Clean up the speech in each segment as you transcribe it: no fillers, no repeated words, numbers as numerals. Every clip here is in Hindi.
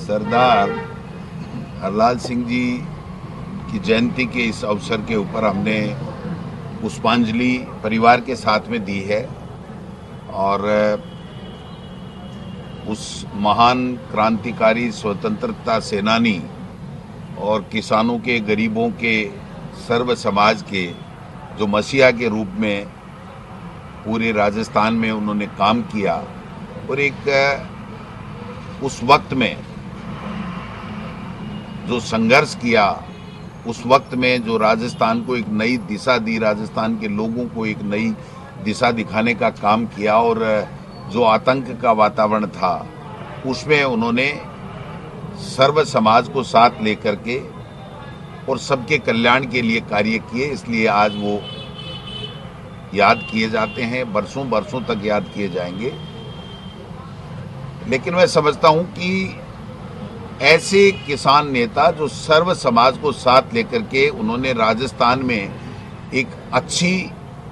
सरदार हरलाल सिंह जी की जयंती के इस अवसर के ऊपर हमने पुष्पांजलि परिवार के साथ में दी है और उस महान क्रांतिकारी स्वतंत्रता सेनानी और किसानों के, गरीबों के, सर्व समाज के जो मसीहा के रूप में पूरे राजस्थान में उन्होंने काम किया और एक उस वक्त में जो संघर्ष किया, उस वक्त में जो राजस्थान को एक नई दिशा दी, राजस्थान के लोगों को एक नई दिशा दिखाने का काम किया और जो आतंक का वातावरण था उसमें उन्होंने सर्व समाज को साथ लेकर के और सबके कल्याण के लिए कार्य किए। इसलिए आज वो याद किए जाते हैं, बरसों बरसों तक याद किए जाएंगे। लेकिन मैं समझता हूं कि ऐसे किसान नेता जो सर्व समाज को साथ लेकर के उन्होंने राजस्थान में एक अच्छी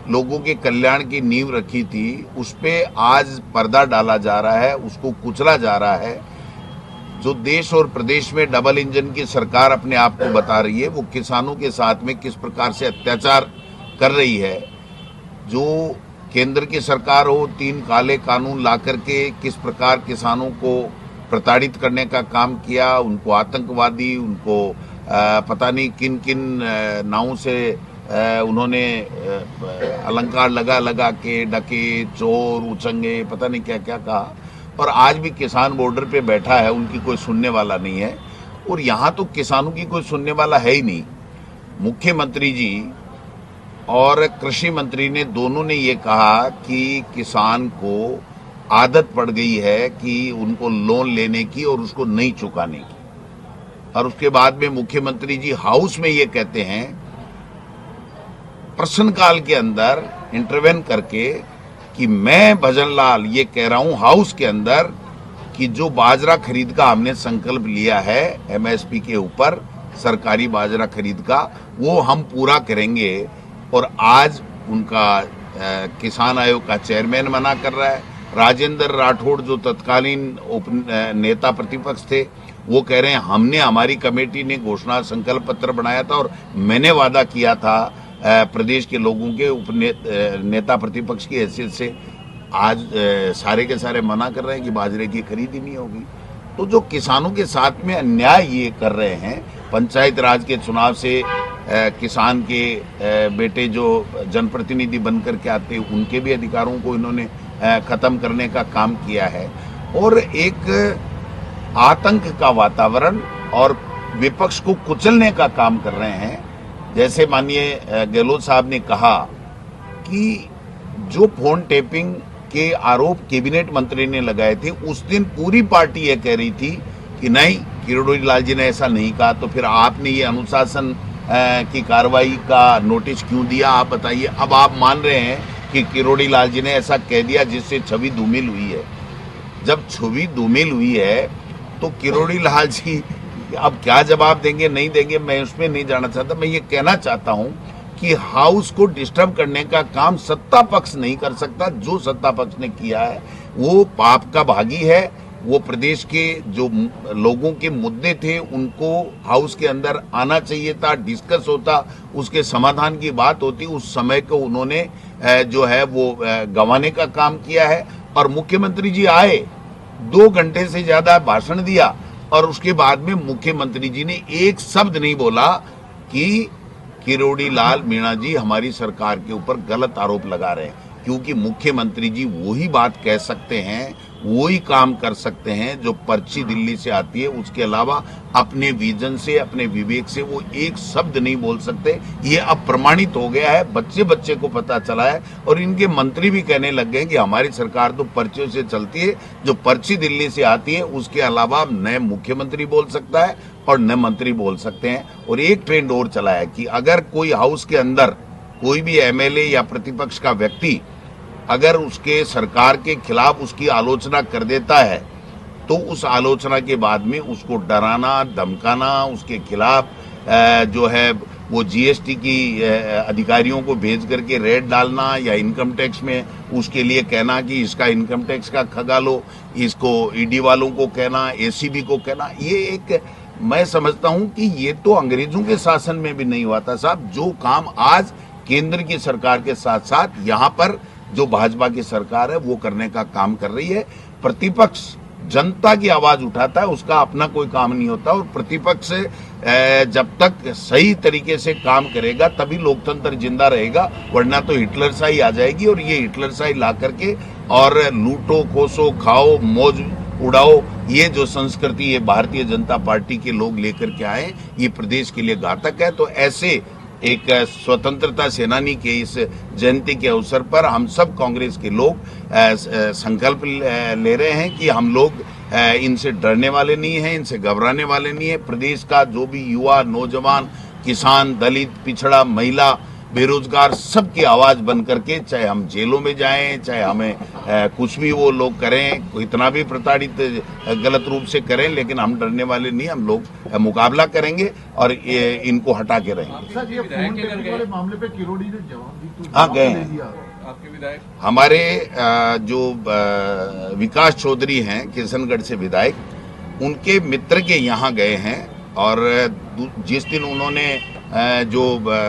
लोगों के कल्याण की नींव रखी थी, उस पे आज पर्दा डाला जा रहा है, उसको कुचला जा रहा है। जो देश और प्रदेश में डबल इंजन की सरकार अपने आप को बता रही है, वो किसानों के साथ में किस प्रकार से अत्याचार कर रही है। जो केंद्र की सरकार हो, 3 काले कानून ला करके किस प्रकार किसानों को प्रताड़ित करने का काम किया, उनको आतंकवादी, उनको पता नहीं किन किन नावों से उन्होंने अलंकार लगा लगा के डके, चोर, उचंगे, पता नहीं क्या क्या कहा। और आज भी किसान बॉर्डर पे बैठा है, उनकी कोई सुनने वाला नहीं है। और यहाँ तो किसानों की कोई सुनने वाला है ही नहीं। मुख्यमंत्री जी और कृषि मंत्री ने दोनों ने ये कहा कि किसान को आदत पड़ गई है कि उनको लोन लेने की और उसको नहीं चुकाने की। और उसके बाद में मुख्यमंत्री जी हाउस में ये कहते हैं, प्रश्नकाल के अंदर इंटरवेन करके, कि मैं भजन लाल ये कह रहा हूं हाउस के अंदर कि जो बाजरा खरीद का हमने संकल्प लिया है एमएसपी के ऊपर, सरकारी बाजरा खरीद का, वो हम पूरा करेंगे। और आज उनका किसान आयोग का चेयरमैन मना कर रहा है। राजेंद्र राठौड़ जो तत्कालीन नेता प्रतिपक्ष थे, वो कह रहे हैं हमने, हमारी कमेटी ने घोषणा संकल्प पत्र बनाया था और मैंने वादा किया था प्रदेश के लोगों के नेता प्रतिपक्ष की हैसियत से। आज सारे के सारे मना कर रहे हैं कि बाजरे की खरीद ही नहीं होगी। तो जो किसानों के साथ में अन्याय ये कर रहे हैं, पंचायत राज के चुनाव से किसान के बेटे जो जनप्रतिनिधि बनकर के आते हैं, उनके भी अधिकारों को इन्होंने खत्म करने का काम किया है। और एक आतंक का वातावरण और विपक्ष को कुचलने का काम कर रहे हैं। जैसे माननीय गहलोत साहब ने कहा कि जो फोन टेपिंग के आरोप कैबिनेट मंत्री ने लगाए थे, उस दिन पूरी पार्टी ये कह रही थी कि नहीं, किरोड़ी लाल जी ने ऐसा नहीं कहा। तो फिर आपने ये अनुशासन की कार्रवाई का नोटिस क्यों दिया, आप बताइए। अब आप मान रहे हैं कि किरोड़ी लाल जी ने ऐसा कह दिया जिससे छवि धूमिल हुई है। जब छवि धूमिल हुई है तो किरोड़ी लाल जी अब क्या जवाब देंगे, नहीं देंगे, मैं उसमें नहीं जाना चाहता। मैं ये कहना चाहता हूं कि हाउस को डिस्टर्ब करने का काम सत्ता पक्ष नहीं कर सकता। जो सत्ता पक्ष ने किया है वो पाप का भागी है। वो प्रदेश के जो लोगों के मुद्दे थे उनको हाउस के अंदर आना चाहिए था, डिस्कस होता, उसके समाधान की बात होती। उस समय को उन्होंने जो है वो गंवाने का काम किया है। और मुख्यमंत्री जी आए, 2 घंटे से ज्यादा भाषण दिया और उसके बाद में मुख्यमंत्री जी ने एक शब्द नहीं बोला कि किरोड़ी लाल मीणा जी हमारी सरकार के ऊपर गलत आरोप लगा रहे हैं। क्योंकि मुख्यमंत्री जी वही बात कह सकते हैं, वही काम कर सकते हैं जो पर्ची दिल्ली से आती है। उसके अलावा अपने विजन से, अपने विवेक से वो एक शब्द नहीं बोल सकते। ये अब प्रमाणित हो गया है, बच्चे बच्चे को पता चला है। और इनके मंत्री भी कहने लग गए कि हमारी सरकार तो पर्चियों से चलती है, जो पर्ची दिल्ली से आती है उसके अलावा न मुख्यमंत्री बोल सकता है और न मंत्री बोल सकते हैं। और एक ट्रेंड और चला है कि अगर कोई हाउस के अंदर कोई भी एमएलए या प्रतिपक्ष का व्यक्ति अगर उसके सरकार के खिलाफ उसकी आलोचना कर देता है तो उस आलोचना के बाद में उसको डराना, धमकाना, उसके खिलाफ जो है वो जीएसटी की अधिकारियों को भेज करके रेड डालना या इनकम टैक्स में उसके लिए कहना कि इसका इनकम टैक्स का खगा लो, इसको ईडी वालों को कहना, एसीबी को कहना, ये एक मैं समझता हूं कि ये तो अंग्रेजों के शासन में भी नहीं हुआ था साहब। जो काम आज केंद्र की सरकार के साथ साथ यहाँ पर जो भाजपा की सरकार है वो करने का काम कर रही है। प्रतिपक्ष जनता की आवाज उठाता है, उसका अपना कोई काम नहीं होता, और प्रतिपक्ष जब तक सही तरीके से काम करेगा तभी लोकतंत्र जिंदा रहेगा, वरना तो हिटलरशाही आ जाएगी। और ये हिटलरशाही ला करके और लूटो, खोसो, खाओ, मौज उड़ाओ, ये जो संस्कृति ये भारतीय जनता पार्टी के लोग लेकर के आए, ये प्रदेश के लिए घातक है। तो ऐसे एक स्वतंत्रता सेनानी के इस जयंती के अवसर पर हम सब कांग्रेस के लोग संकल्प ले रहे हैं कि हम लोग इनसे डरने वाले नहीं हैं, इनसे घबराने वाले नहीं है। प्रदेश का जो भी युवा, नौजवान, किसान, दलित, पिछड़ा, महिला, बेरोजगार, सबकी आवाज बन करके, चाहे हम जेलों में जाएं, चाहे हमें कुछ भी वो लोग करें, इतना भी प्रताड़ित गलत रूप से करें, लेकिन हम डरने वाले नहीं, हम लोग मुकाबला करेंगे और इनको हटा के रहेंगे। सर, ये फोन टेपिंग वाले मामले पे किरोड़ी ने जवाब दी, तो हाँ गए हैं आपके विधायक हमारे जो विकास चौधरी हैं किशनगढ़ से विधायक, उनके मित्र के यहाँ गए हैं। और जिस दिन उन्होंने जो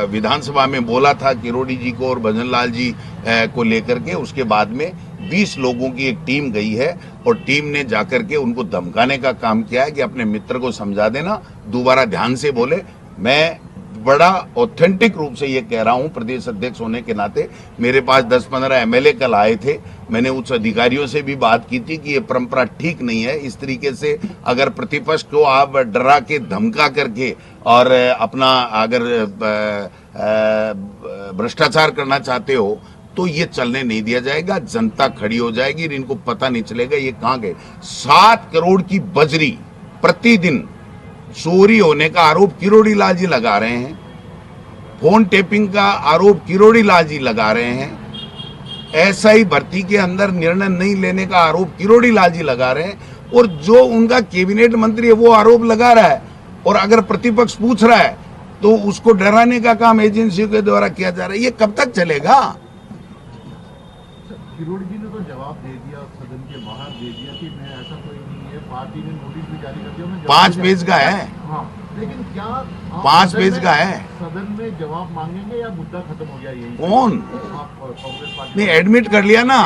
विधानसभा में बोला था किरोड़ी जी को और भजन लाल जी को लेकर के, उसके बाद में 20 लोगों की एक टीम गई है और टीम ने जाकर के उनको धमकाने का काम किया है कि अपने मित्र को समझा देना, दोबारा ध्यान से बोले। मैं बड़ा ऑथेंटिक रूप से ये कह रहा हूं, प्रदेश अध्यक्ष होने के नाते मेरे पास 10-15 एमएलए कल आए थे, मैंने उच्च अधिकारियों से भी बात की थी कि ये परंपरा ठीक नहीं है। इस तरीके से अगर प्रतिपक्ष को आप डरा के धमका करके और अपना अगर भ्रष्टाचार करना चाहते हो तो ये चलने नहीं दिया जाएगा। जनता खड़ी हो जाएगी, इनको पता नहीं चलेगा ये कहां गए। 7 करोड़ की बजरी प्रतिदिन चोरी होने का आरोप किरोड़ी लाल जी लगा रहे हैं, फोन टेपिंग का आरोप किरोड़ी लाल जी लगा रहे हैं, एसआई भर्ती के अंदर निर्णय नहीं लेने का आरोप किरोड़ी लाल जी लगा रहे हैं, और जो उनका कैबिनेट मंत्री है वो आरोप लगा रहा है। और अगर प्रतिपक्ष पूछ रहा है तो उसको डराने का काम एजेंसियों के द्वारा किया जा रहा है। ये कब तक चलेगा? किरोड़ी जी ने तो जवाब दे दिया, सदन के बाहर दे दिया कि मैं ऐसा कोई नहीं है, पार्टी ने नोटिस भी जारी कर दिया। 5 पेज का है। हाँ, लेकिन क्या 5 पेज का है। सदन में जवाब मांगेंगे या मुद्दा खत्म हो गया? यही कौन? आप कांग्रेस पार्टी नहीं, एडमिट कर लिया ना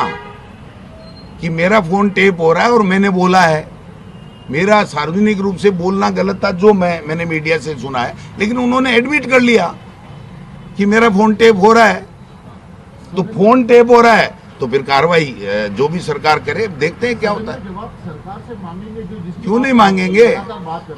कि मेरा फोन टेप हो रहा है और मैंने बोला है। मेरा सार्वजनिक रूप से बोलना गलत था, जो मैंने मीडिया से सुना है, लेकिन उन्होंने एडमिट कर लिया कि मेरा फोन टेप हो रहा है। तो फोन टेप हो रहा है तो फिर कार्रवाई जो भी सरकार करे, देखते हैं क्या होता है। जवाब सरकार से मांगेंगे, जो जिसकी क्यों नहीं मांगेंगे?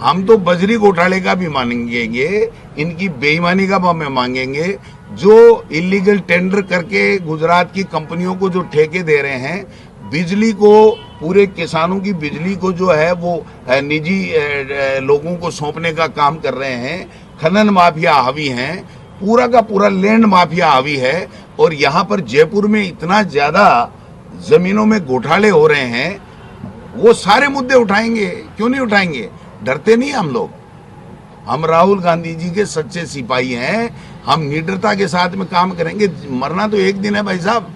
हम तो बजरी घोटाले का भी मांगेंगे, इनकी बेईमानी का भी मांगेंगे, जो इलीगल टेंडर करके गुजरात की कंपनियों को जो ठेके दे रहे हैं, बिजली को, पूरे किसानों की बिजली को जो है वो निजी लोगों को सौंपने का काम कर रहे हैं। खनन माफिया हावी हैं, पूरा का पूरा लैंड माफिया हावी है। और यहाँ पर जयपुर में इतना ज्यादा जमीनों में घोटाले हो रहे हैं, वो सारे मुद्दे उठाएंगे। क्यों नहीं उठाएंगे? डरते नहीं हम लोग। हम राहुल गांधी जी के सच्चे सिपाही हैं, हम निडरता के साथ में काम करेंगे। मरना तो एक दिन है भाई साहब,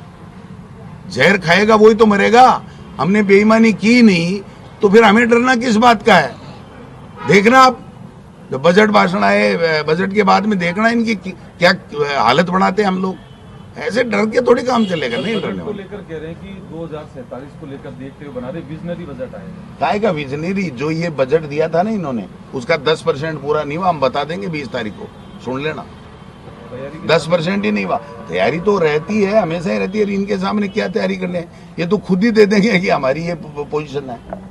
जहर खाएगा वही तो मरेगा। हमने बेईमानी की नहीं तो फिर हमें डरना किस बात का है? देखना आप, जब बजट भाषण आए, बजट के बाद में देखना इनकी क्या हालत बनाते हैं हम लोग। ऐसे डर के थोड़ी काम चलेगा। नहीं डरने को लेकर कह रहे हैं कि 2047 को लेकर देखते हुए बना रहे विजनरी बजट आएगा। काय का विजनरी? जो ये बजट दिया था ना इन्होंने, उसका 10% पूरा नहीं हुआ। हम बता देंगे 20 तारीख को, सुन लेना। 10% ही नहीं हुआ। तैयारी तो रहती है, हमेशा ही रहती है। इनके सामने क्या तैयारी करने, ये तो खुद ही दे देंगे कि हमारी ये पोजीशन है।